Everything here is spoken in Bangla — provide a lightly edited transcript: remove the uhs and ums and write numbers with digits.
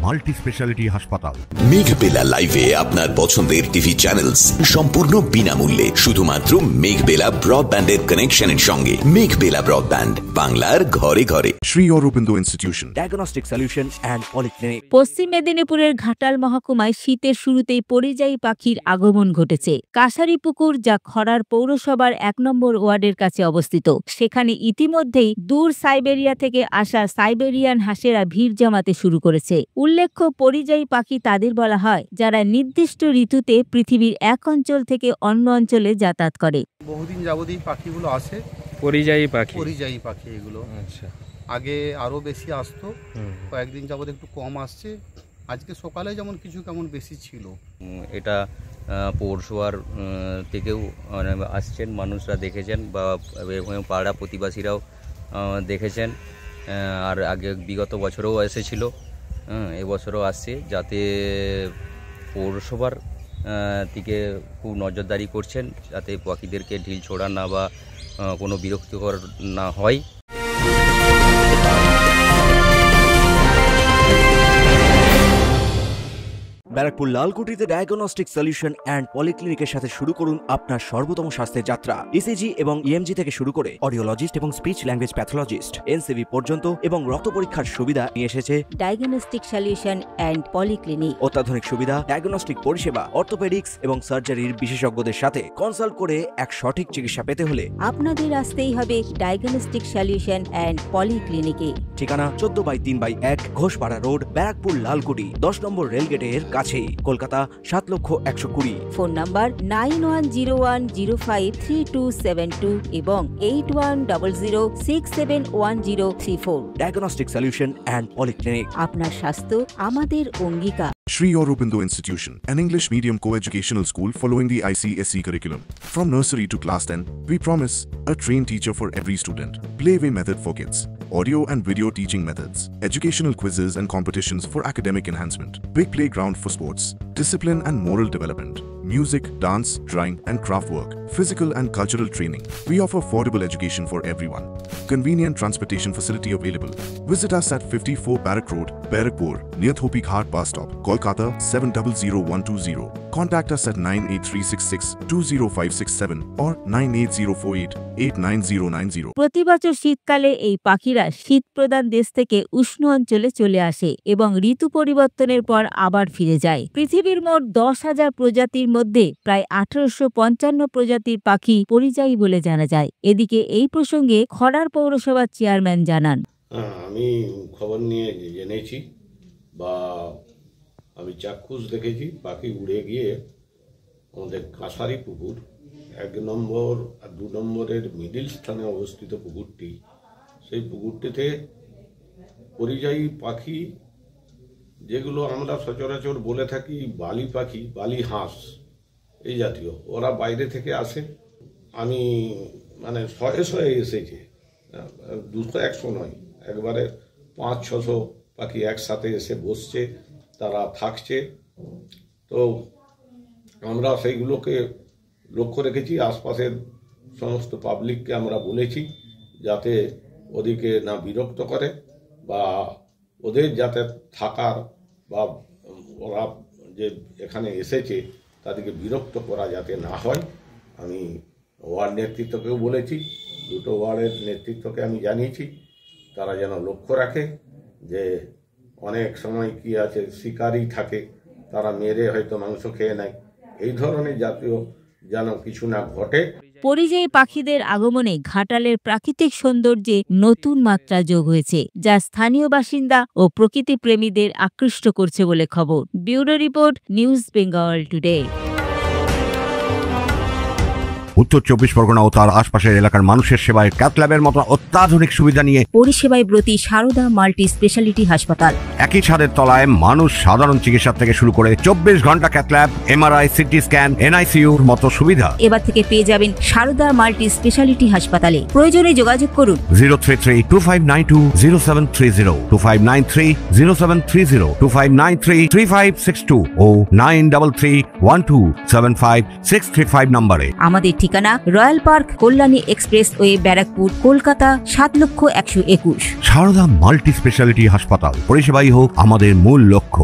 মাল্টি স্পেশালিটি হাসপাতাল। মেঘবেলা লাইভে আপনার পছন্দের টিভি চ্যানেলস সম্পূর্ণ বিনামূল্যে, শুধুমাত্র মেঘবেলা ব্রডব্যান্ডের কানেকশনের সঙ্গে। মেঘবেলা ব্রডব্যান্ড, বাংলার ঘরে ঘরে। Sri Aurobindo Institution, diagnostic solution and polyclinic. পশ্চিম মেদিনীপুরের ঘাটাল মহকুমায় শীতের শুরুতেই পরিযায়ী পাখির আগমন ঘটেছে। কাশারিপুকুর, যা খড়ার পৌরসভার ১ নম্বর ওয়ার্ডের কাছে অবস্থিত, সেখানে ইতিমধ্যেই দূর সাইবেরিয়া থেকে আসা সাইবেরিয়ান হাঁসেরা ভিড় জমাতে শুরু করেছে। উল্লেখ্য, পরিযায়ী পাখি তাদের বলা হয় যারা নির্দিষ্ট ঋতুতে পৃথিবীর এক অঞ্চল থেকে অন্য অঞ্চলে যাতায়াত করে। বহুদিন যাবতীয় পাখিগুলো আসে, পরিযায়ী পাখি এগুলো। আচ্ছা, আগে আরো বেশি আসতো, কয়েকদিন যাবত একটু কম আসছে। আজকে সকালে যেমন কিছু কেমন বেশি ছিল। এটা পৌরসভার থেকেও আসছেন, মানুষরা দেখেছেন বা পাড়া প্রতিবাসীরাও দেখেছেন। আর আগে বিগত বছরেও এসেছিল, এবছরও আসছে, যাতে পৌরসভার থেকে খুব নজরদারি করছেন যাতে পাখিদেরকে ঢিল ছোড়া না বা কোনো বিরক্তিকর না হয়। ব্যারাকপুর লালকুটিতে ডায়াগনস্টিক সলিউশন অ্যান্ড পলিক্লিনিকের সাথে শুরু করুন আপনার সর্বোত্তম স্বাস্থ্যের যাত্রা। ইসিজি এবং ইএমজি থেকে শুরু করে অডিওলজিস্ট এবং স্পিচ ল্যাঙ্গুয়েজ প্যাথোলজিস্ট, এনসিবি পর্যন্ত এবং রক্ত পরীক্ষার সুবিধা নিয়ে এসেছে ডায়াগনস্টিক সলিউশন অ্যান্ড পলিক্লিনিক। অত্যাধুনিক সুবিধা, ডায়াগনস্টিক পরিষেবা, অর্থোপেডিক্স এবং সার্জারির বিশেষজ্ঞদের সাথে কনসাল্ট করে এক সঠিক চিকিৎসা পেতে হলে আপনাদের আসতেই হবে ডায়াগনস্টিক সলিউশন অ্যান্ড পলিক্লিনিকে। ঠিকানা 14/3/1 ঘোষপাড়া রোড, ব্যারাকপুর লালকুটি, 10 নম্বর রেলগেটের কাছেই, কলকাতা ৭,১২০,০০০। ফোন নাম্বার 9101053272 এবং 8100671034। Diagnostic solution and polyclinic. আপনার স্বাস্থ্য আমাদের অঙ্গীকার। Sri Aurobindo Institution, an English medium co-educational school following the ICSE curriculum. From nursery to class 10, we promise a trained teacher for every student. Playway method for kids, audio and video teaching methods, educational quizzes and competitions for academic enhancement, big playground for sports, discipline and moral development, music, dance, drawing and craft work, physical and cultural training. We offer affordable education for everyone. Convenient transportation facility available. Visit us at 54 Barrack Road, Barrackpur, near Thopi Ghat bus stop, Kolkata 700120. Contact us at 98366-20567 or 98048-89090. প্রতি বছর শীতকালে এই পাখিরা শীত প্রধান দেশ থেকে উষ্ণ অঞ্চলে চলে আসে এবং ঋতু পরিবর্তনের পর আবার ফিরে যায়। পৃথিবীর মোট 10,000 প্রজাতির মধ্যে প্রায় 1855 প্রজাতির পাখি পরিযায়ী বলে জানা যায়। এদিকে এই প্রসঙ্গে খড়ার পৌরসভার চেয়ারম্যান জানান, আমি খবর নিয়ে জেনেছি বা আমি চাক্ষুষ দেখেছি, পাখি উড়ে গিয়ে আমাদের কাঁসারি পুকুর 1 নম্বর আর 2 নম্বরের মিডিল স্থানে অবস্থিত পুকুরটি, সেই পুকুরটিতে পরিযায়ী পাখি, যেগুলো আমরা সচরাচর বলে থাকি বালি পাখি, বালি হাঁস এই জাতীয়, ওরা বাইরে থেকে আসে। আমি মানে শয়ে এসেছে, 200-100 নয়, একবারে 500-600 পাখি একসাথে এসে বসছে, তারা থাকছে। তো আমরা সেইগুলোকে লক্ষ্য রেখেছি, আশপাশের সমস্ত পাবলিককে আমরা বলেছি যাতে ওদিকে না বিরক্ত করে বা ওদের যাতে থাকার বা ওরা যে এখানে এসেছে তাদেরকে বিরক্ত করা যাতে না হয়। আমি ওয়ার্ড নেতৃত্বকেও বলেছি, 2টো ওয়ার্ডের নেতৃত্বকে আমি জানিয়েছি, তারা যেন লক্ষ্য রাখে যে অনেক সময় কি আছে, শিকারি থাকে, তারা মেরে হয়তো মাংস খেয়ে নেয়, এই ধরনের জাতীয় যেন কিছু না ঘটে। পরিযায়ী পাখিদের আগমনে ঘাটালের প্রাকৃতিক সৌন্দর্যে নতুন মাত্রা যোগ হয়েছে, যা স্থানীয় বাসিন্দা ও প্রকৃতি প্রেমীদের আকৃষ্ট করছে বলে খবর। Bureau report, news Bengal today. উত্তর 24 পরগনা ও তার আশপাশের এলাকার মানুষের সেবায় ক্যাথ ল্যাবের মতো অত্যাধুনিক সুবিধা নিয়ে পরিষেবায় ব্রতী সারদা মাল্টি স্পেশালিটি হাসপাতাল। একই ছাদের তলায় মানুষ সাধারণ চিকিৎসা থেকে শুরু করে 24 ঘন্টা cath lab, MRI, CT scan, এনআইসিইউর মতো সুবিধা এবার থেকে পেয়ে যাবেন সারদা মাল্টি স্পেশালিটি হাসপাতালে। প্রয়োজনে যোগাযোগ করুন 033-2592-0730, 2593-0730, 2593-3562 ও 9331275635 নম্বরে। আমাদের ঠিকানা Royal Park, Kalyani Expressway, Barrackpore, Kolkata ৭,১২১। সারদা মাল্টি স্পেশালিটি হাসপাতাল, পরিষেবাই হোক আমাদের মূল লক্ষ্য।